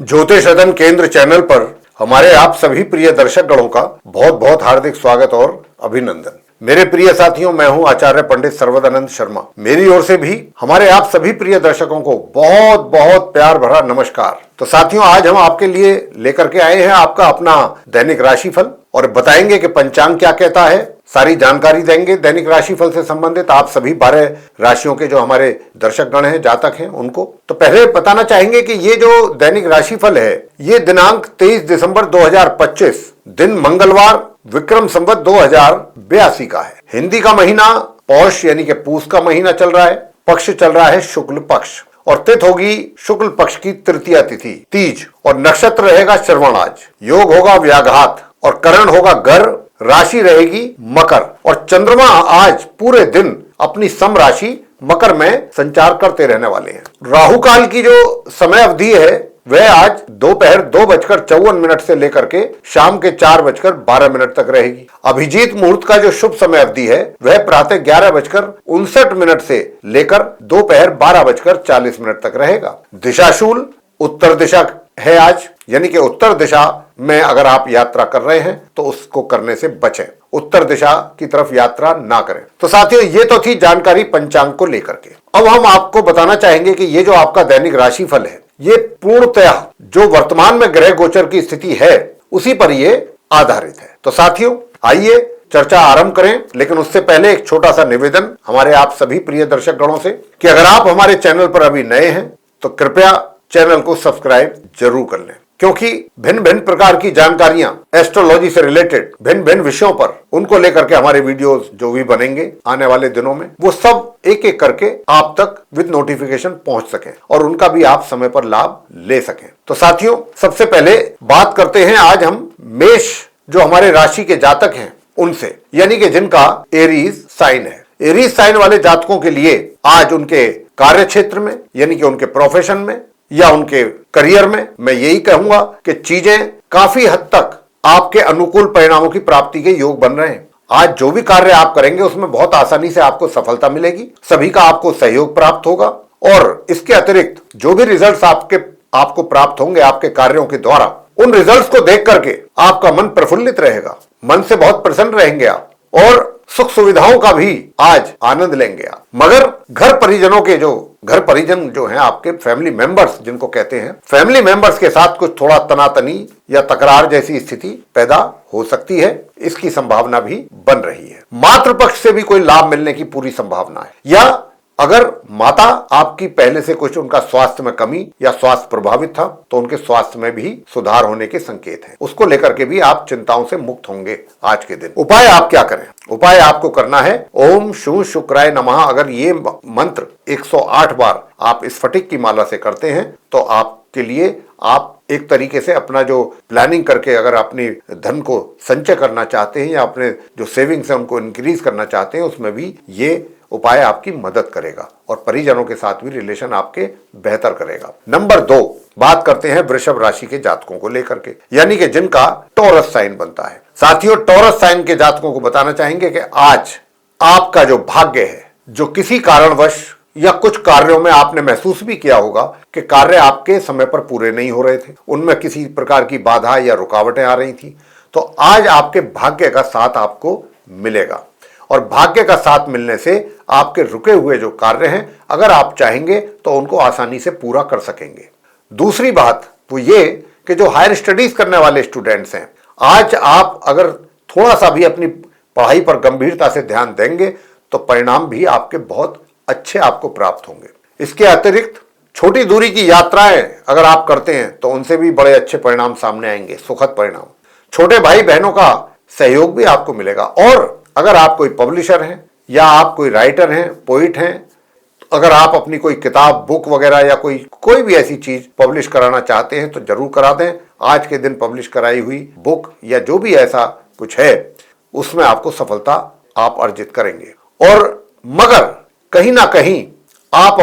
ज्योतिष सदन केंद्र चैनल पर हमारे आप सभी प्रिय दर्शक गणों का बहुत बहुत हार्दिक स्वागत और अभिनंदन। मेरे प्रिय साथियों, मैं हूं आचार्य पंडित सर्वदानंद शर्मा। मेरी ओर से भी हमारे आप सभी प्रिय दर्शकों को बहुत बहुत प्यार भरा नमस्कार। तो साथियों, आज हम आपके लिए लेकर के आए हैं आपका अपना दैनिक राशिफल और बताएंगे कि पंचांग क्या कहता है। सारी जानकारी देंगे दैनिक राशिफल से संबंधित आप सभी 12 राशियों के जो हमारे दर्शक गण हैं, जातक हैं, उनको। तो पहले बताना चाहेंगे कि ये जो दैनिक राशिफल है, ये दिनांक 23 दिसंबर 2025 दिन मंगलवार विक्रम संवत 2082 का है। हिंदी का महीना पौष यानी कि पूस का महीना चल रहा है। पक्ष चल रहा है शुक्ल पक्ष और तिथि होगी शुक्ल पक्ष की तृतीया तिथि तीज और नक्षत्र रहेगा श्रवण। आज योग होगा व्याघात और करण होगा गर। राशि रहेगी मकर और चंद्रमा आज पूरे दिन अपनी सम राशि मकर में संचार करते रहने वाले हैं। राहु काल की जो समय अवधि है वह आज दोपहर 2:54 से लेकर के शाम के 4:12 तक रहेगी। अभिजीत मुहूर्त का जो शुभ समय अवधि है वह प्रातः 11:59 से लेकर दोपहर 12:40 तक रहेगा। दिशाशूल उत्तर दिशा है आज, यानी कि उत्तर दिशा में अगर आप यात्रा कर रहे हैं तो उसको करने से बचें, उत्तर दिशा की तरफ यात्रा ना करें। तो साथियों, ये तो थी जानकारी पंचांग को लेकर के। अब हम आपको बताना चाहेंगे कि ये जो आपका दैनिक राशिफल है, ये पूर्णतः जो वर्तमान में ग्रह गोचर की स्थिति है उसी पर ये आधारित है। तो साथियों, आइए चर्चा आरंभ करें, लेकिन उससे पहले एक छोटा सा निवेदन हमारे आप सभी प्रिय दर्शक गणों से कि अगर आप हमारे चैनल पर अभी नए हैं तो कृपया चैनल को सब्सक्राइब जरूर कर लें, क्योंकि भिन्न भिन्न प्रकार की जानकारियां एस्ट्रोलॉजी से रिलेटेड भिन्न भिन्न विषयों पर उनको लेकर के हमारे वीडियोस जो भी बनेंगे आने वाले दिनों में, वो सब एक एक करके आप तक विद नोटिफिकेशन पहुंच सके और उनका भी आप समय पर लाभ ले सकें। तो साथियों, सबसे पहले बात करते हैं आज हम मेष जो हमारे राशि के जातक हैं उनसे, यानी कि जिनका एरीज साइन है। एरीज साइन वाले जातकों के लिए आज उनके कार्य क्षेत्र में, यानी कि उनके प्रोफेशन में या उनके करियर में, मैं यही कहूंगा कि चीजें काफी हद तक आपके अनुकूल परिणामों की प्राप्ति के योग बन रहे हैं। आज जो भी कार्य आप करेंगे उसमें बहुत आसानी से आपको सफलता मिलेगी, सभी का आपको सहयोग प्राप्त होगा और इसके अतिरिक्त जो भी रिजल्ट्स आपको प्राप्त होंगे आपके कार्यों के द्वारा, उन रिजल्ट्स को देख करके आपका मन प्रफुल्लित रहेगा, मन से बहुत प्रसन्न रहेंगे आप और सुख सुविधाओं का भी आज आनंद लेंगे आप। मगर घर परिजन जो हैं आपके फैमिली मेंबर्स जिनको कहते हैं, फैमिली मेंबर्स के साथ कुछ थोड़ा तनातनी या तकरार जैसी स्थिति पैदा हो सकती है, इसकी संभावना भी बन रही है। मातृपक्ष से भी कोई लाभ मिलने की पूरी संभावना है, या अगर माता आपकी पहले से कुछ उनका स्वास्थ्य में कमी या स्वास्थ्य प्रभावित था तो उनके स्वास्थ्य में भी सुधार होने के संकेत हैं। उसको लेकर के भी आप चिंताओं से मुक्त होंगे आज के दिन। उपाय आप क्या करें? उपाय आपको करना है ओम शू शुक्राय नमः। अगर ये मंत्र 108 बार आप स्फटिक की माला से करते हैं तो आपके लिए, आप एक तरीके से अपना जो प्लानिंग करके अगर अपनी धन को संचय करना चाहते हैं या अपने जो सेविंग्स है उनको इंक्रीज करना चाहते हैं, उसमें भी ये उपाय आपकी मदद करेगा और परिजनों के साथ भी रिलेशन आपके बेहतर करेगा। नंबर 2, बात करते हैं वृषभ राशि के जातकों को लेकर के, यानी कि जिनका टॉरस साइन बनता है। साथियों, टॉरस साइन के जातकों को बताना चाहेंगे कि आज आपका जो भाग्य है, जो किसी कारणवश या कुछ कार्यों में आपने महसूस भी किया होगा कि कार्य आपके समय पर पूरे नहीं हो रहे थे, उनमें किसी प्रकार की बाधा या रुकावटें आ रही थी, तो आज आपके भाग्य का साथ आपको मिलेगा और भाग्य का साथ मिलने से आपके रुके हुए जो कार्य हैं, अगर आप चाहेंगे तो उनको आसानी से पूरा कर सकेंगे। दूसरी बात वो ये कि जो हायर स्टडीज करने वाले स्टूडेंट्स हैं, आज आप अगर थोड़ा सा भी अपनी पढ़ाई पर गंभीरता से ध्यान देंगे तो परिणाम भी आपके बहुत अच्छे आपको प्राप्त होंगे। इसके अतिरिक्त छोटी दूरी की यात्राएं अगर आप करते हैं तो उनसे भी बड़े अच्छे परिणाम सामने आएंगे, सुखद परिणाम। छोटे भाई बहनों का सहयोग भी आपको मिलेगा और अगर आप कोई पब्लिशर हैं या आप कोई राइटर हैं, पोइट हैं, अगर आप अपनी कोई किताब, बुक वगैरह या कोई भी ऐसी चीज पब्लिश कराना चाहते हैं तो जरूर करा दें। आज के दिन पब्लिश कराई हुई बुक या जो भी ऐसा कुछ है उसमें आपको सफलता आप अर्जित करेंगे। और मगर कहीं ना कहीं आप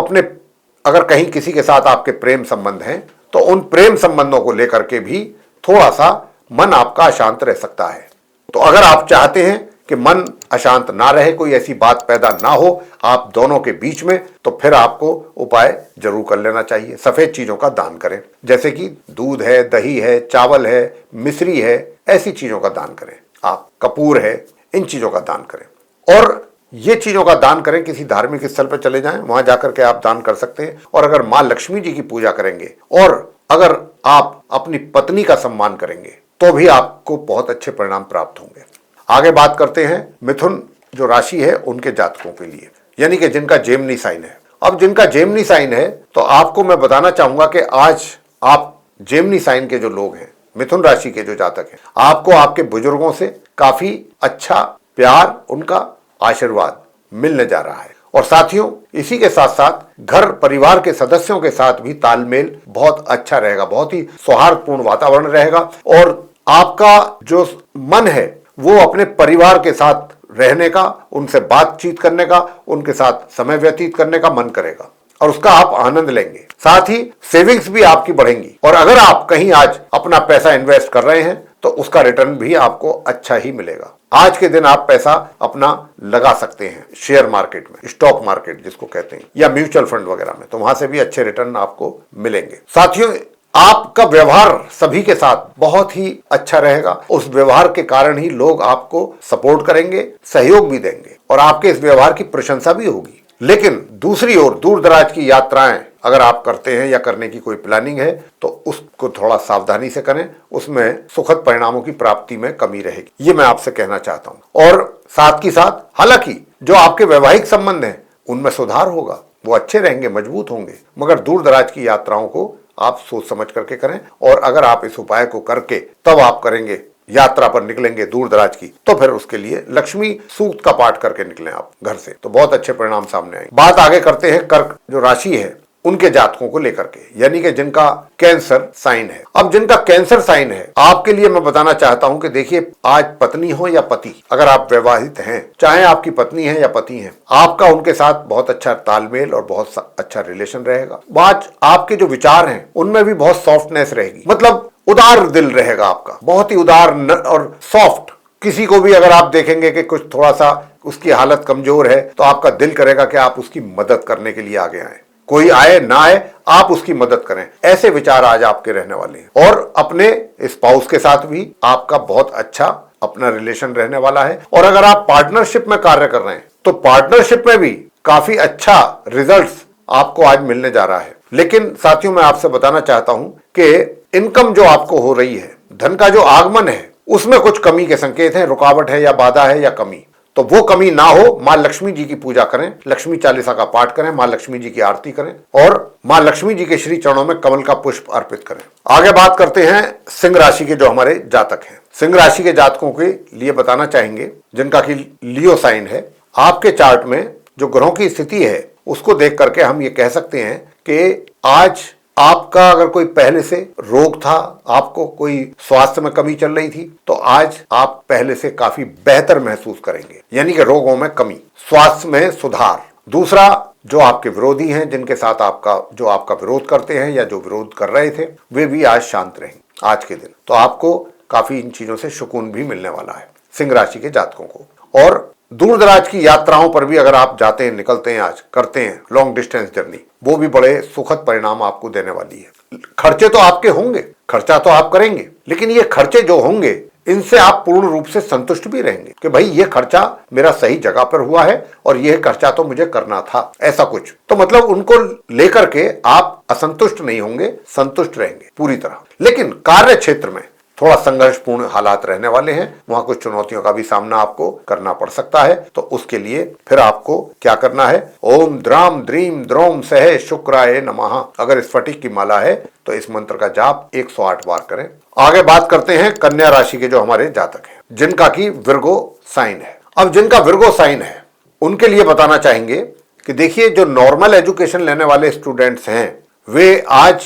अगर कहीं किसी के साथ आपके प्रेम संबंध हैं तो उन प्रेम संबंधों को लेकर के भी थोड़ा सा मन आपका अशांत रह सकता है। तो अगर आप चाहते हैं कि मन अशांत ना रहे, कोई ऐसी बात पैदा ना हो आप दोनों के बीच में, तो फिर आपको उपाय जरूर कर लेना चाहिए। सफेद चीजों का दान करें, जैसे कि दूध है, दही है, चावल है, मिश्री है, ऐसी चीजों का दान करें। आप कपूर है, इन चीजों का दान करें। और ये चीजों का दान करें, किसी धार्मिक स्थल पर चले जाएं, वहां जाकर के आप दान कर सकते हैं। और अगर मां लक्ष्मी जी की पूजा करेंगे और अगर आप अपनी पत्नी का सम्मान करेंगे तो भी आपको बहुत अच्छे परिणाम प्राप्त होंगे। आगे बात करते हैं मिथुन जो राशि है उनके जातकों के लिए, यानी कि जिनका जेमिनी साइन है। अब जिनका जेमिनी साइन है तो आपको मैं बताना चाहूंगा कि आज आप जेमिनी साइन के जो लोग हैं, मिथुन राशि के जो जातक हैं, आपको आपके बुजुर्गों से काफी अच्छा प्यार, उनका आशीर्वाद मिलने जा रहा है। और साथियों, इसी के साथ साथ घर परिवार के सदस्यों के साथ भी तालमेल बहुत अच्छा रहेगा, बहुत ही सौहार्दपूर्ण वातावरण रहेगा। और आपका जो मन है वो अपने परिवार के साथ रहने का, उनसे बातचीत करने का, उनके साथ समय व्यतीत करने का मन करेगा और उसका आप आनंद लेंगे। साथ ही सेविंग्स भी आपकी बढ़ेंगी। और अगर आप कहीं आज अपना पैसा इन्वेस्ट कर रहे हैं तो उसका रिटर्न भी आपको अच्छा ही मिलेगा। आज के दिन आप पैसा अपना लगा सकते हैं शेयर मार्केट में, स्टॉक मार्केट जिसको कहते हैं, या म्यूचुअल फंड वगैरह में, तो वहां से भी अच्छे रिटर्न आपको मिलेंगे। साथियों, आपका व्यवहार सभी के साथ बहुत ही अच्छा रहेगा। उस व्यवहार के कारण ही लोग आपको सपोर्ट करेंगे, सहयोग भी देंगे और आपके इस व्यवहार की प्रशंसा भी होगी। लेकिन दूसरी ओर दूर दराज की यात्राएं अगर आप करते हैं या करने की कोई प्लानिंग है तो उसको थोड़ा सावधानी से करें, उसमें सुखद परिणामों की प्राप्ति में कमी रहेगी, ये मैं आपसे कहना चाहता हूं। और साथ ही साथ हालांकि जो आपके वैवाहिक संबंध हैं उनमें सुधार होगा, वो अच्छे रहेंगे, मजबूत होंगे, मगर दूर दराज की यात्राओं को आप सोच समझ करके करें। और अगर आप इस उपाय को करके तब आप करेंगे, यात्रा पर निकलेंगे दूर दराज की, तो फिर उसके लिए लक्ष्मी सूक्त का पाठ करके निकलें आप घर से, तो बहुत अच्छे परिणाम सामने आएंगे। बात आगे करते हैं कर्क जो राशि है उनके जातकों को लेकर के, यानी कि जिनका कैंसर साइन है। अब जिनका कैंसर साइन है, आपके लिए मैं बताना चाहता हूं कि देखिए, आज पत्नी हो या पति, अगर आप वैवाहित हैं, चाहे आपकी पत्नी है या पति है, आपका उनके साथ बहुत अच्छा तालमेल और बहुत अच्छा रिलेशन रहेगा। आज आपके जो विचार हैं उनमें भी बहुत सॉफ्टनेस रहेगी, मतलब उदार दिल रहेगा आपका, बहुत ही उदार और सॉफ्ट। किसी को भी अगर आप देखेंगे कि कुछ थोड़ा सा उसकी हालत कमजोर है तो आपका दिल करेगा कि आप उसकी मदद करने के लिए आगे आए, कोई आए ना आए आप उसकी मदद करें। ऐसे विचार आज आपके रहने वाले हैं। और अपने स्पाउस के साथ भी आपका बहुत अच्छा अपना रिलेशन रहने वाला है। और अगर आप पार्टनरशिप में कार्य कर रहे हैं तो पार्टनरशिप में भी काफी अच्छा रिजल्ट्स आपको आज मिलने जा रहा है। लेकिन साथियों, मैं आपसे बताना चाहता हूं कि इनकम जो आपको हो रही है, धन का जो आगमन है, उसमें कुछ कमी के संकेत हैं, रुकावट है या बाधा है या कमी। तो वो कमी ना हो, मां लक्ष्मी जी की पूजा करें, लक्ष्मी चालीसा का पाठ करें, मां लक्ष्मी जी की आरती करें और मां लक्ष्मी जी के श्री चरणों में कमल का पुष्प अर्पित करें। आगे बात करते हैं सिंह राशि के जो हमारे जातक हैं। सिंह राशि के जातकों के लिए बताना चाहेंगे जिनका कि लियो साइन है। आपके चार्ट में जो ग्रहों की स्थिति है उसको देख करके हम ये कह सकते हैं कि आज आपका अगर कोई पहले से रोग था, आपको कोई स्वास्थ्य में कमी चल रही थी, तो आज आप पहले से काफी बेहतर महसूस करेंगे, यानी कि रोगों में कमी, स्वास्थ्य में सुधार। दूसरा, जो आपके विरोधी हैं, जिनके साथ आपका विरोध करते हैं या जो विरोध कर रहे थे, वे भी आज शांत रहेंगे आज के दिन। तो आपको काफी इन चीजों से सुकून भी मिलने वाला है सिंह राशि के जातकों को। और दूर दराज की यात्राओं पर भी अगर आप जाते हैं, निकलते हैं, आज करते हैं लॉन्ग डिस्टेंस जर्नी, वो भी बड़े सुखद परिणाम आपको देने वाली है। खर्चे तो आपके होंगे, खर्चा तो आप करेंगे, लेकिन ये खर्चे जो होंगे इनसे आप पूर्ण रूप से संतुष्ट भी रहेंगे कि भाई ये खर्चा मेरा सही जगह पर हुआ है और यह खर्चा तो मुझे करना था, ऐसा कुछ। तो मतलब उनको लेकर के आप असंतुष्ट नहीं होंगे, संतुष्ट रहेंगे पूरी तरह। लेकिन कार्य क्षेत्र में थोड़ा संघर्षपूर्ण हालात रहने वाले हैं, वहां कुछ चुनौतियों का भी सामना आपको करना पड़ सकता है। तो उसके लिए फिर आपको क्या करना है, ओम द्राम द्रीम द्रोम सह शुक्राय नमः, अगर स्फटिक की माला है तो इस मंत्र का जाप 108 बार करें। आगे बात करते हैं कन्या राशि के जो हमारे जातक हैं, जिनका की विर्गो साइन है। अब जिनका विर्गो साइन है उनके लिए बताना चाहेंगे कि देखिए, जो नॉर्मल एजुकेशन लेने वाले स्टूडेंट्स हैं वे आज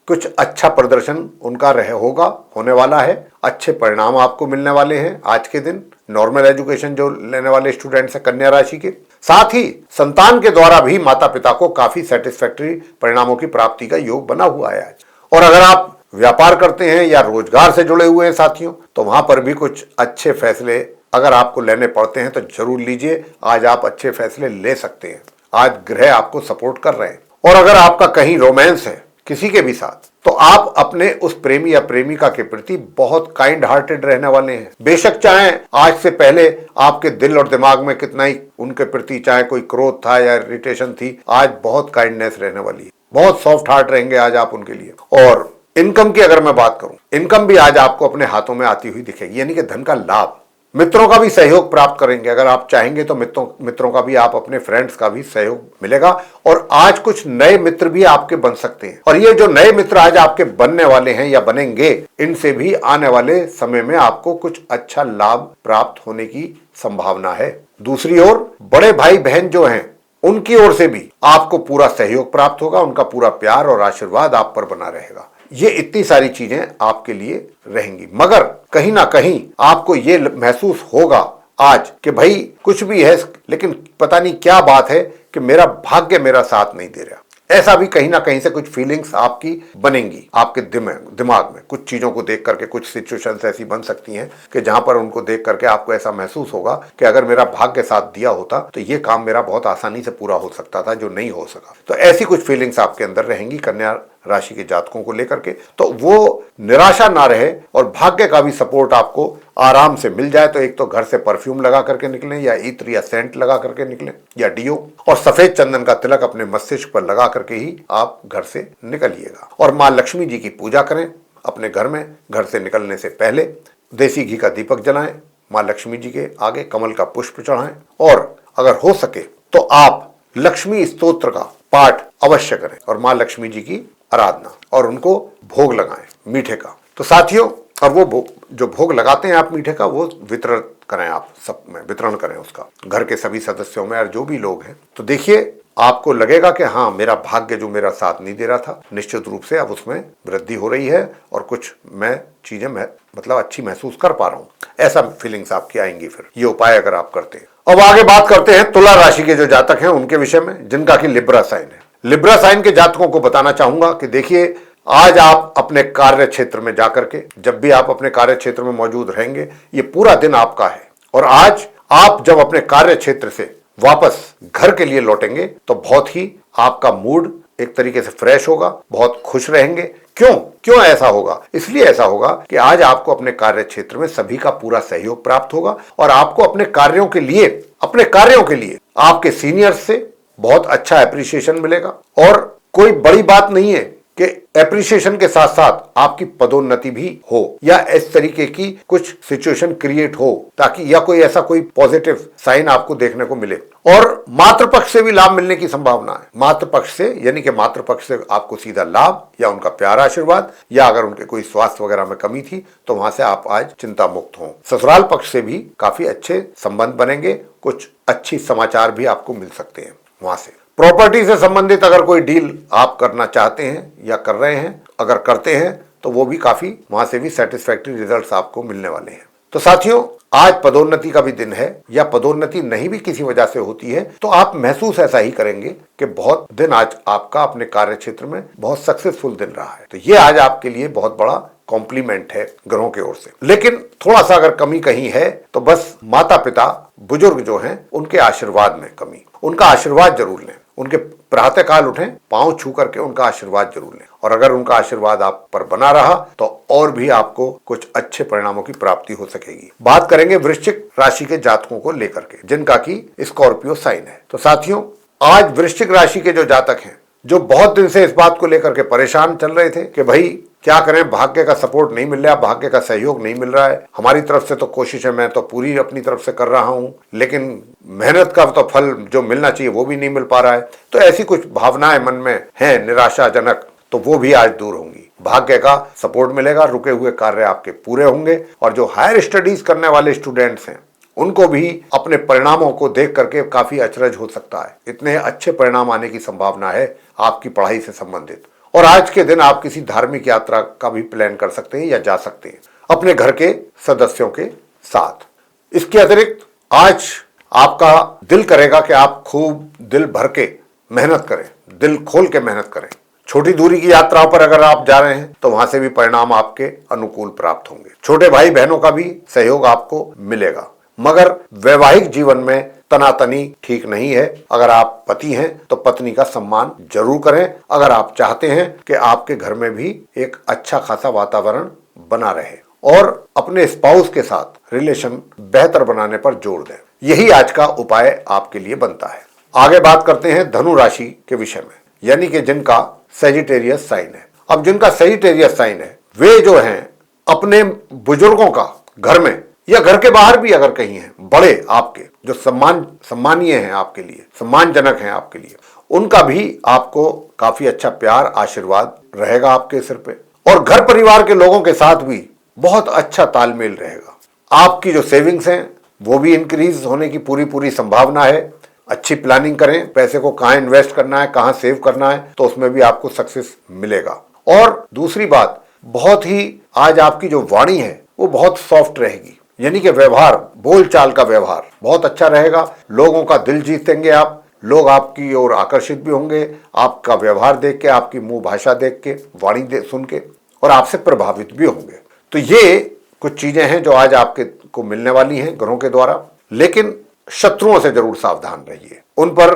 कुछ अच्छा प्रदर्शन उनका होने वाला है, अच्छे परिणाम आपको मिलने वाले हैं आज के दिन। नॉर्मल एजुकेशन जो लेने वाले स्टूडेंट्स हैं कन्या राशि के, साथ ही संतान के द्वारा भी माता पिता को काफी सेटिस्फैक्टरी परिणामों की प्राप्ति का योग बना हुआ है आज। और अगर आप व्यापार करते हैं या रोजगार से जुड़े हुए हैं साथियों, तो वहां पर भी कुछ अच्छे फैसले अगर आपको लेने पड़ते हैं तो जरूर लीजिए। आज आप अच्छे फैसले ले सकते हैं। आज ग्रह आपको सपोर्ट कर रहे हैं। और अगर आपका कहीं रोमांस है किसी के भी साथ, तो आप अपने उस प्रेमी या प्रेमिका के प्रति बहुत काइंड हार्टेड रहने वाले हैं। बेशक चाहे आज से पहले आपके दिल और दिमाग में कितना ही उनके प्रति चाहे कोई क्रोध था या इरिटेशन थी, आज बहुत काइंडनेस रहने वाली है। बहुत सॉफ्ट हार्ट रहेंगे आज आप उनके लिए। और इनकम की अगर मैं बात करूं, इनकम भी आज आपको अपने हाथों में आती हुई दिखेगी, यानी कि धन का लाभ। मित्रों का भी सहयोग प्राप्त करेंगे। अगर आप चाहेंगे तो मित्रों का भी, आप अपने फ्रेंड्स का भी सहयोग मिलेगा। और आज कुछ नए मित्र भी आपके बन सकते हैं। और ये जो नए मित्र आज आपके बनने वाले हैं या बनेंगे, इनसे भी आने वाले समय में आपको कुछ अच्छा लाभ प्राप्त होने की संभावना है। दूसरी ओर बड़े भाई बहन जो हैं, उनकी ओर से भी आपको पूरा सहयोग प्राप्त होगा। उनका पूरा प्यार और आशीर्वाद आप पर बना रहेगा। ये इतनी सारी चीजें आपके लिए रहेंगी। मगर कहीं ना कहीं आपको ये महसूस होगा आज कि भाई कुछ भी है, लेकिन पता नहीं क्या बात है कि मेरा भाग्य मेरा साथ नहीं दे रहा। ऐसा भी कहीं ना कहीं से कुछ फीलिंग्स आपकी बनेंगी आपके दिमाग में। कुछ चीजों को देख करके कुछ सिचुएशंस ऐसी बन सकती हैं कि जहां पर उनको देख करके आपको ऐसा महसूस होगा कि अगर मेरा भाग्य साथ दिया होता तो ये काम मेरा बहुत आसानी से पूरा हो सकता था, जो नहीं हो सका। तो ऐसी कुछ फीलिंग्स आपके अंदर रहेंगी कन्या राशि के जातकों को लेकर के। तो वो निराशा ना रहे और भाग्य का भी सपोर्ट आपको आराम से मिल जाए। तो एक तो घर से परफ्यूम लगा करके निकलें, या इत्र या सेंट लगा करके निकलें, या डियो, और सफेद चंदन का तिलक अपने मस्तिष्क पर लगा करके ही आप घर से निकलिएगा। और माँ लक्ष्मी जी की पूजा करें अपने घर में। घर से निकलने से पहले देसी घी का दीपक जलाएं, माँ लक्ष्मी जी के आगे कमल का पुष्प चढ़ाएं। और अगर हो सके तो आप लक्ष्मी स्तोत्र का पाठ अवश्य करें और माँ लक्ष्मी जी की आराधना, और उनको भोग लगाएं मीठे का। तो साथियों, और वो जो भोग लगाते हैं आप मीठे का, वो वितरण करें, आप सब में वितरण करें उसका, घर के सभी सदस्यों में और जो भी लोग हैं। तो देखिए आपको लगेगा कि हाँ, मेरा भाग्य जो मेरा साथ नहीं दे रहा था, निश्चित रूप से अब उसमें वृद्धि हो रही है और कुछ मैं चीजें मतलब अच्छी महसूस कर पा रहा हूँ। ऐसा फीलिंग्स आपकी आएंगी फिर, ये उपाय अगर आप करते हैं। अब आगे बात करते हैं तुला राशि के जो जातक हैं उनके विषय में, जिनका कि लिब्रा साइन है। लिब्रा साइन के जातकों को बताना चाहूंगा कि देखिए, आज आप अपने कार्य क्षेत्र में जाकर के, जब भी आप अपने कार्य क्षेत्र में मौजूद रहेंगे, ये पूरा दिन आपका है। और आज आप जब अपने कार्य क्षेत्र से वापस घर के लिए लौटेंगे तो बहुत ही आपका मूड एक तरीके से फ्रेश होगा, बहुत खुश रहेंगे। क्यों ऐसा होगा? इसलिए ऐसा होगा कि आज आपको अपने कार्य क्षेत्र में सभी का पूरा सहयोग प्राप्त होगा और आपको अपने कार्यों के लिए आपके सीनियर्स से बहुत अच्छा एप्रिसिएशन मिलेगा। और कोई बड़ी बात नहीं है कि एप्रिसिएशन के साथ साथ आपकी पदोन्नति भी हो, या इस तरीके की कुछ सिचुएशन क्रिएट हो, ताकि या कोई ऐसा कोई पॉजिटिव साइन आपको देखने को मिले। और मातृपक्ष से भी लाभ मिलने की संभावना है। मातृपक्ष से, यानी कि मातृपक्ष से आपको सीधा लाभ या उनका प्यार आशीर्वाद, या अगर उनके कोई स्वास्थ्य वगैरह में कमी थी तो वहां से आप आज चिंता मुक्त हों। ससुराल पक्ष से भी काफी अच्छे संबंध बनेंगे, कुछ अच्छी समाचार भी आपको मिल सकते हैं वहां से। प्रॉपर्टी से संबंधित अगर कोई डील आप करना चाहते हैं या कर रहे हैं, अगर करते हैं तो वो भी काफी, वहां से भी सेटिस्फैक्टरी रिजल्ट्स आपको मिलने वाले हैं। तो साथियों, आज पदोन्नति का भी दिन है, या पदोन्नति नहीं भी किसी वजह से होती है तो आप महसूस ऐसा ही करेंगे कि बहुत दिन आज आपका अपने कार्य क्षेत्र में बहुत सक्सेसफुल दिन रहा है। तो ये आज आपके लिए बहुत बड़ा कॉम्प्लीमेंट है ग्रहों की ओर से। लेकिन थोड़ा सा अगर कमी कहीं है तो बस माता पिता बुजुर्ग जो हैं उनके आशीर्वाद में कमी। उनका आशीर्वाद जरूर लें, उनके प्रातः काल उठें, पांव छू करके उनका आशीर्वाद जरूर लें। और अगर उनका आशीर्वाद आप पर बना रहा तो और भी आपको कुछ अच्छे परिणामों की प्राप्ति हो सकेगी। बात करेंगे वृश्चिक राशि के जातकों को लेकर के, जिनका की स्कॉर्पियो साइन है। तो साथियों, आज वृश्चिक राशि के जो जातक हैं, जो बहुत दिन से इस बात को लेकर के परेशान चल रहे थे कि भाई क्या करें, भाग्य का सपोर्ट नहीं मिल रहा, भाग्य का सहयोग नहीं मिल रहा है, हमारी तरफ से तो कोशिश है, मैं तो पूरी अपनी तरफ से कर रहा हूं, लेकिन मेहनत का तो फल जो मिलना चाहिए वो भी नहीं मिल पा रहा है। तो ऐसी कुछ भावनाएं मन में हैं निराशाजनक, तो वो भी आज दूर होंगी। भाग्य का सपोर्ट मिलेगा, रुके हुए कार्य आपके पूरे होंगे। और जो हायर स्टडीज करने वाले स्टूडेंट्स हैं उनको भी अपने परिणामों को देख करके काफी अचरज हो सकता है। इतने अच्छे परिणाम आने की संभावना है आपकी पढ़ाई से संबंधित। और आज के दिन आप किसी धार्मिक यात्रा का भी प्लान कर सकते हैं या जा सकते हैं अपने घर के सदस्यों के साथ। इसके अतिरिक्त आज आपका दिल करेगा कि आप खूब दिल भर के मेहनत करें, दिल खोल के मेहनत करें। छोटी दूरी की यात्राओं पर अगर आप जा रहे हैं तो वहां से भी परिणाम आपके अनुकूल प्राप्त होंगे। छोटे भाई बहनों का भी सहयोग आपको मिलेगा। मगर वैवाहिक जीवन में तनातनी ठीक नहीं है। अगर आप पति हैं तो पत्नी का सम्मान जरूर करें, अगर आप चाहते हैं कि आपके घर में भी एक अच्छा खासा वातावरण बना रहे, और अपने स्पाउस के साथ रिलेशन बेहतर बनाने पर जोर दें। यही आज का उपाय आपके लिए बनता है। आगे बात करते हैं धनु राशि के विषय में, यानी कि जिनका सेजिटेरियस साइन है। अब जिनका सेजिटेरियस साइन है वे जो हैं अपने बुजुर्गों का घर में या घर के बाहर भी अगर कहीं हैं, बड़े आपके जो सम्मानीय हैं, आपके लिए सम्मानजनक हैं आपके लिए, उनका भी आपको काफी अच्छा प्यार आशीर्वाद रहेगा आपके सिर पे, और घर परिवार के लोगों के साथ भी बहुत अच्छा तालमेल रहेगा। आपकी जो सेविंग्स हैं वो भी इंक्रीज होने की पूरी संभावना है। अच्छी प्लानिंग करें, पैसे को कहाँ इन्वेस्ट करना है, कहाँ सेव करना है, तो उसमें भी आपको सक्सेस मिलेगा। और दूसरी बात, बहुत ही आज आपकी जो वाणी है वो बहुत सॉफ्ट रहेगी, यानी कि व्यवहार, बोलचाल का व्यवहार बहुत अच्छा रहेगा। लोगों का दिल जीतेंगे आप, लोग आपकी ओर आकर्षित भी होंगे आपका व्यवहार देख के, आपकी मुंह भाषा देख के, वाणी सुन के, और आपसे प्रभावित भी होंगे। तो ये कुछ चीजें हैं जो आज आपके को मिलने वाली हैं ग्रहों के द्वारा। लेकिन शत्रुओं से जरूर सावधान रहिए, उन पर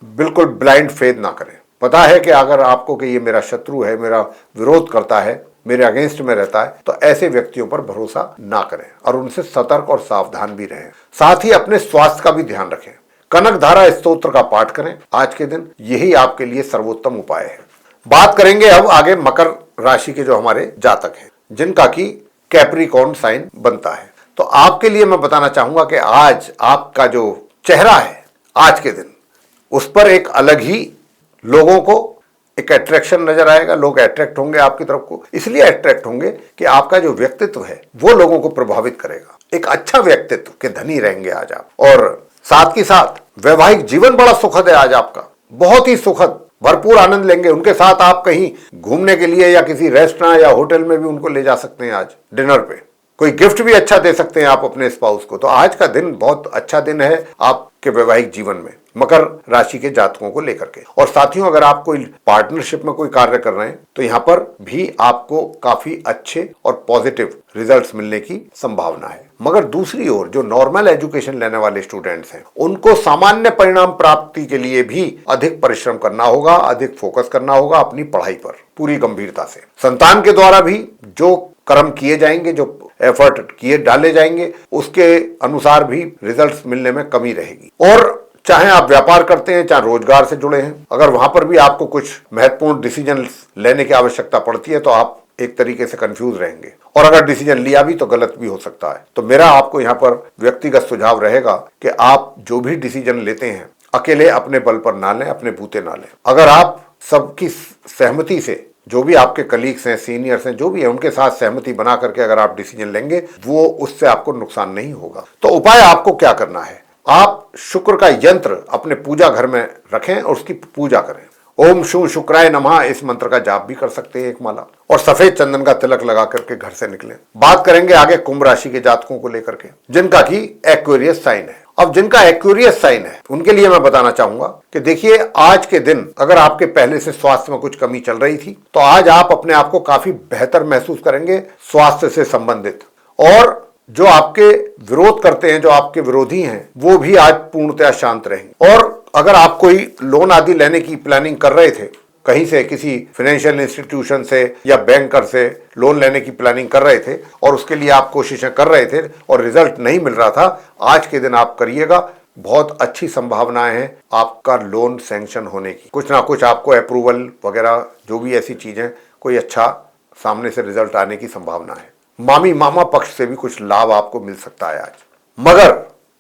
बिल्कुल ब्लाइंड फेथ ना करें। पता है कि अगर आपको कि ये मेरा शत्रु है, मेरा विरोध करता है, मेरे अगेंस्ट में रहता है, तो ऐसे व्यक्तियों पर भरोसा ना करें और उनसे सतर्क और सावधान भी रहें। साथ ही अपने स्वास्थ्य का भी ध्यान रखें। कनक धारा स्तोत्र का पाठ करें आज के दिन, यही आपके लिए सर्वोत्तम उपाय है। बात करेंगे अब आगे मकर राशि के जो हमारे जातक हैं, जिनका की कैप्रिकॉर्न साइन बनता है। तो आपके लिए मैं बताना चाहूंगा कि आज आपका जो चेहरा है आज के दिन, उस पर एक अलग ही लोगों को एक अट्रैक्शन नजर आएगा। लोग अट्रैक्ट होंगे आपकी तरफ को, इसलिए अट्रैक्ट होंगे कि आपका जो व्यक्तित्व है वो लोगों को प्रभावित करेगा। एक अच्छा व्यक्तित्व के धनी रहेंगे आज आप, और साथ ही साथ वैवाहिक जीवन बड़ा सुखद है आज आपका, बहुत ही सुखद, भरपूर आनंद लेंगे। उनके साथ आप कहीं घूमने के लिए या किसी रेस्टोरेंट या होटल में भी उनको ले जा सकते हैं आज डिनर पे। कोई गिफ्ट भी अच्छा दे सकते हैं आप अपने स्पाउस को। तो आज का दिन बहुत अच्छा दिन है आपके वैवाहिक जीवन में, मकर राशि के जातकों को लेकर के। और साथियों, अगर आप कोई पार्टनरशिप में कोई कार्य कर रहे हैं तो यहाँ पर भी आपको काफी अच्छे और पॉजिटिव रिजल्ट्स मिलने की संभावना है। मगर दूसरी ओर जो नॉर्मल एजुकेशन लेने वाले स्टूडेंट्स हैं, उनको सामान्य परिणाम प्राप्ति के लिए भी अधिक परिश्रम करना होगा, अधिक फोकस करना होगा अपनी पढ़ाई पर पूरी गंभीरता से। संतान के द्वारा भी जो कर्म किए जाएंगे, जो एफर्ट किए डाले जाएंगे, उसके अनुसार भी रिजल्ट्स मिलने में कमी रहेगी। और चाहे आप व्यापार करते हैं, चाहे रोजगार से जुड़े हैं, अगर वहां पर भी आपको कुछ महत्वपूर्ण डिसीजन लेने की आवश्यकता पड़ती है तो आप एक तरीके से कंफ्यूज रहेंगे, और अगर डिसीजन लिया भी तो गलत भी हो सकता है। तो मेरा आपको यहाँ पर व्यक्तिगत सुझाव रहेगा कि आप जो भी डिसीजन लेते हैं अकेले अपने बल पर ना लें, अपने बूते ना लें। अगर आप सबकी सहमति से, जो भी आपके कलीग्स हैं, सीनियर्स हैं, जो भी है, उनके साथ सहमति बना करके अगर आप डिसीजन लेंगे, वो उससे आपको नुकसान नहीं होगा। तो उपाय आपको क्या करना है, आप शुक्र का यंत्र अपने पूजा घर में रखें और उसकी पूजा करें। ओम शु शुक्राय नमः, इस मंत्र का जाप भी कर सकते हैं एक माला, और सफेद चंदन का तिलक लगा करके घर से निकलें। बात करेंगे आगे कुंभ राशि के जातकों को लेकर के, जिनका की एक्वेरियस साइन है। अब जिनका एक्वेरियस साइन है उनके लिए मैं बताना चाहूंगा कि देखिए, आज के दिन अगर आपके पहले से स्वास्थ्य में कुछ कमी चल रही थी तो आज आप अपने आप को काफी बेहतर महसूस करेंगे स्वास्थ्य से संबंधित। और जो आपके विरोध करते हैं, जो आपके विरोधी हैं, वो भी आज पूर्णतया शांत रहेंगे। और अगर आप कोई लोन आदि लेने की प्लानिंग कर रहे थे, कहीं से किसी फाइनेंशियल इंस्टीट्यूशन से या बैंकर से लोन लेने की प्लानिंग कर रहे थे और उसके लिए आप कोशिशें कर रहे थे और रिजल्ट नहीं मिल रहा था, आज के दिन आप करिएगा। बहुत अच्छी संभावनाएं हैं आपका लोन सैंक्शन होने की। कुछ ना कुछ आपको अप्रूवल वगैरह जो भी ऐसी चीजें, कोई अच्छा सामने से रिजल्ट आने की संभावना है। मामी मामा पक्ष से भी कुछ लाभ आपको मिल सकता है आज, मगर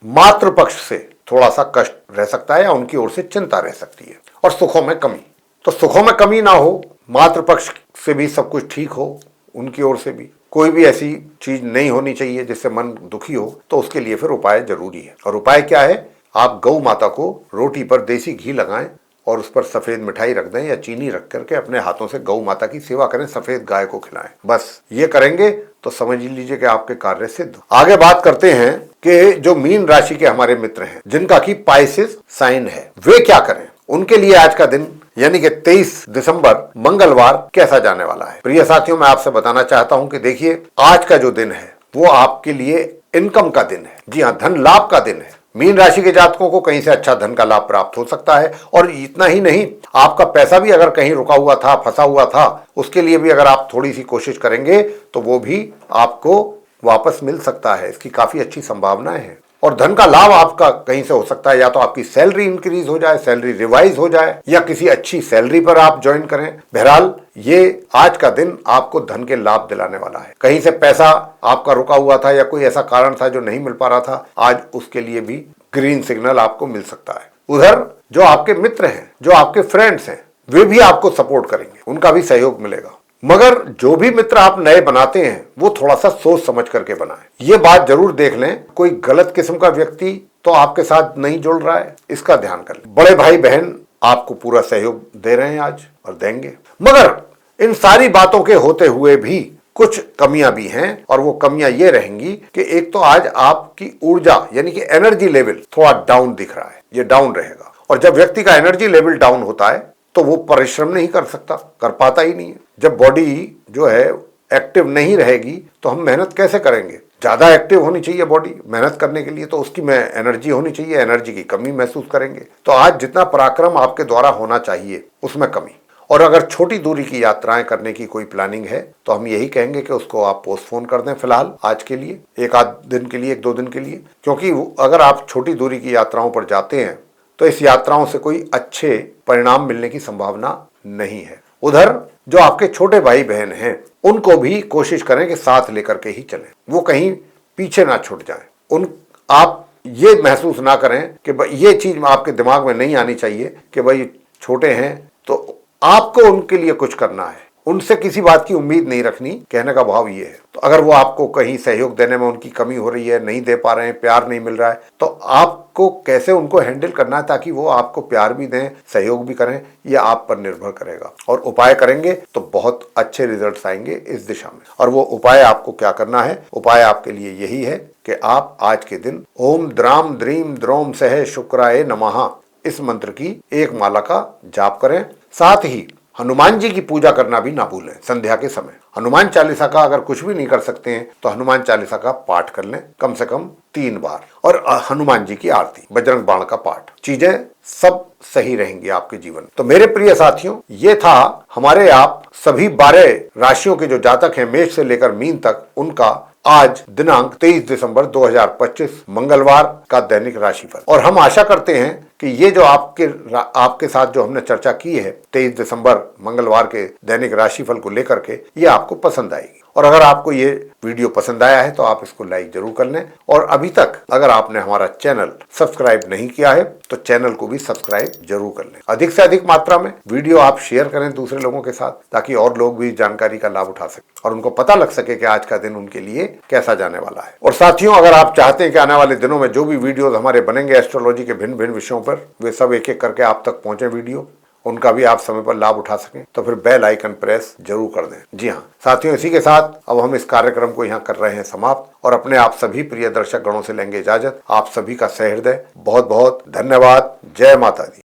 मातृ पक्ष से थोड़ा सा कष्ट रह सकता है या उनकी ओर से चिंता रह सकती है। और सुखों में कमी, तो सुखों में कमी ना हो, मातृ पक्ष से भी सब कुछ ठीक हो, उनकी ओर से भी कोई भी ऐसी चीज नहीं होनी चाहिए जिससे मन दुखी हो। तो उसके लिए फिर उपाय जरूरी है। और उपाय क्या है, आप गौ माता को रोटी पर देसी घी लगाएं और उस पर सफेद मिठाई रख दें या चीनी रख करके अपने हाथों से गौ माता की सेवा करें, सफेद गाय को खिलाएं। बस ये करेंगे तो समझ लीजिए कि आपके कार्य सिद्ध। आगे बात करते हैं कि जो मीन राशि के हमारे मित्र हैं, जिनका की पाइसेस साइन है, वे क्या करें। उनके लिए आज का दिन यानी कि 23 दिसंबर मंगलवार कैसा जाने वाला है। प्रिय साथियों, मैं आपसे बताना चाहता हूं कि देखिए, आज का जो दिन है वो आपके लिए इनकम का दिन है। जी हाँ, धन लाभ का दिन है। मीन राशि के जातकों को कहीं से अच्छा धन का लाभ प्राप्त हो सकता है। और इतना ही नहीं, आपका पैसा भी अगर कहीं रुका हुआ था, फंसा हुआ था, उसके लिए भी अगर आप थोड़ी सी कोशिश करेंगे तो वो भी आपको वापस मिल सकता है। इसकी काफी अच्छी संभावनाएं हैं। और धन का लाभ आपका कहीं से हो सकता है, या तो आपकी सैलरी इंक्रीज हो जाए, सैलरी रिवाइज हो जाए, या किसी अच्छी सैलरी पर आप ज्वाइन करें। बहरहाल ये आज का दिन आपको धन के लाभ दिलाने वाला है। कहीं से पैसा आपका रुका हुआ था या कोई ऐसा कारण था जो नहीं मिल पा रहा था, आज उसके लिए भी ग्रीन सिग्नल आपको मिल सकता है। उधर जो आपके मित्र हैं, जो आपके फ्रेंड्स हैं, वे भी आपको सपोर्ट करेंगे, उनका भी सहयोग मिलेगा। मगर जो भी मित्र आप नए बनाते हैं वो थोड़ा सा सोच समझ करके बनाएं। ये बात जरूर देख लें, कोई गलत किस्म का व्यक्ति तो आपके साथ नहीं जुड़ रहा है, इसका ध्यान कर लें। बड़े भाई बहन आपको पूरा सहयोग दे रहे हैं आज और देंगे। मगर इन सारी बातों के होते हुए भी कुछ कमियां भी हैं, और वो कमियां ये रहेंगी कि एक तो आज आपकी ऊर्जा यानी कि एनर्जी लेवल थोड़ा डाउन दिख रहा है, ये डाउन रहेगा। और जब व्यक्ति का एनर्जी लेवल डाउन होता है तो वो परिश्रम नहीं कर सकता, कर पाता ही नहीं है। जब बॉडी जो है एक्टिव नहीं रहेगी तो हम मेहनत कैसे करेंगे? ज्यादा एक्टिव होनी चाहिए बॉडी मेहनत करने के लिए, तो उसकी में एनर्जी होनी चाहिए, एनर्जी की कमी महसूस करेंगे। तो आज जितना पराक्रम आपके द्वारा होना चाहिए उसमें कमी। और अगर छोटी दूरी की यात्राएं करने की कोई प्लानिंग है तो हम यही कहेंगे कि उसको आप पोस्टपोन कर दें फिलहाल, आज के लिए, एक आध दिन के लिए, एक दो दिन के लिए। क्योंकि अगर आप छोटी दूरी की यात्राओं पर जाते हैं तो इस यात्राओं से कोई अच्छे परिणाम मिलने की संभावना नहीं है। उधर जो आपके छोटे भाई बहन हैं उनको भी कोशिश करें कि साथ लेकर के ही चलें, वो कहीं पीछे ना छूट जाएं। आप ये महसूस ना करें कि भाई ये चीज आपके दिमाग में नहीं आनी चाहिए कि भाई छोटे हैं तो आपको उनके लिए कुछ करना है, उनसे किसी बात की उम्मीद नहीं रखनी। कहने का भाव ये है। तो अगर वो आपको कहीं सहयोग देने में उनकी कमी हो रही है, नहीं दे पा रहे हैं, प्यार नहीं मिल रहा है, तो आपको कैसे उनको हैंडल करना है ताकि वो आपको प्यार भी दें, सहयोग भी करें, ये आप पर निर्भर करेगा। और उपाय करेंगे तो बहुत अच्छे रिजल्ट्स आएंगे इस दिशा में। और वो उपाय आपको क्या करना है? उपाय आपके लिए यही है कि आप आज के दिन ओम द्राम द्रीम द्रोम सह शुक्राय नमः इस मंत्र की एक माला का जाप करें। साथ ही हनुमान जी की पूजा करना भी ना भूलें। संध्या के समय हनुमान चालीसा का अगर कुछ भी नहीं कर सकते हैं तो हनुमान चालीसा का पाठ कर लें कम से कम 3 बार, और हनुमान जी की आरती, बजरंग बाण का पाठ। चीजें सब सही रहेंगी आपके जीवन। तो मेरे प्रिय साथियों, ये था हमारे आप सभी 12 राशियों के जो जातक हैं, मेष से लेकर मीन तक, उनका आज दिनांक 23 दिसंबर 2025 मंगलवार का दैनिक राशिफल। और हम आशा करते हैं कि ये जो आपके साथ जो हमने चर्चा की है 23 दिसंबर मंगलवार के दैनिक राशिफल को लेकर के, ये आपको पसंद आएगी। और अगर आपको ये वीडियो पसंद आया है तो आप इसको लाइक जरूर कर लें। और अभी तक अगर आपने हमारा चैनल सब्सक्राइब नहीं किया है तो चैनल को भी सब्सक्राइब जरूर कर लें। अधिक से अधिक मात्रा में वीडियो आप शेयर करें दूसरे लोगों के साथ, ताकि और लोग भी जानकारी का लाभ उठा सकें और उनको पता लग सके कि आज का दिन उनके लिए कैसा जाने वाला है। और साथियों, अगर आप चाहते हैं कि आने वाले दिनों में जो भी वीडियोस हमारे बनेंगे एस्ट्रोलॉजी के भिन्न भिन्न विषयों पर, वे सब एक एक करके आप तक पहुंचे वीडियो, उनका भी आप समय पर लाभ उठा सकें, तो फिर बेल आइकन प्रेस जरूर कर दें। जी हाँ साथियों, इसी के साथ अब हम इस कार्यक्रम को यहाँ कर रहे हैं समाप्त, और अपने आप सभी प्रिय दर्शक गणों से लेंगे इजाजत। आप सभी का सहृदय बहुत बहुत धन्यवाद। जय माता दी।